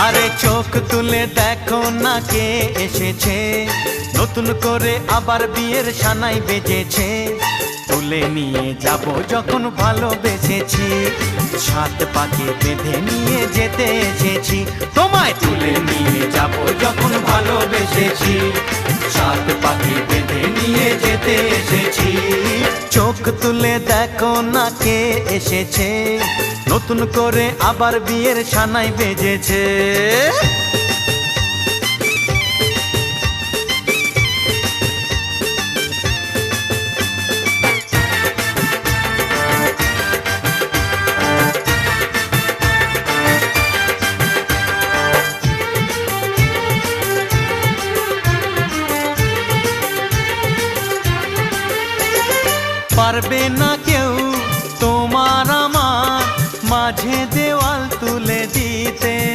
আরে চোখ তুলে দেখো না কে এসেছে, নতুন করে আবার বিয়ের সানাই বেজেছে। তুলে নিয়ে যাব যখন ভালোবেসেছি, সাত পাকে বেঁধে নিয়ে যেতে এসেছি। তোমায় তুলে নিয়ে যাব যখন ভালোবেসেছি, সাত পাকে বেঁধে নিয়ে যেতে এসেছি। চোখ তুলে দেখো না কে এসেছে, নতুন করে আবার বিয়ের সানাই বেজেছে। পারবে না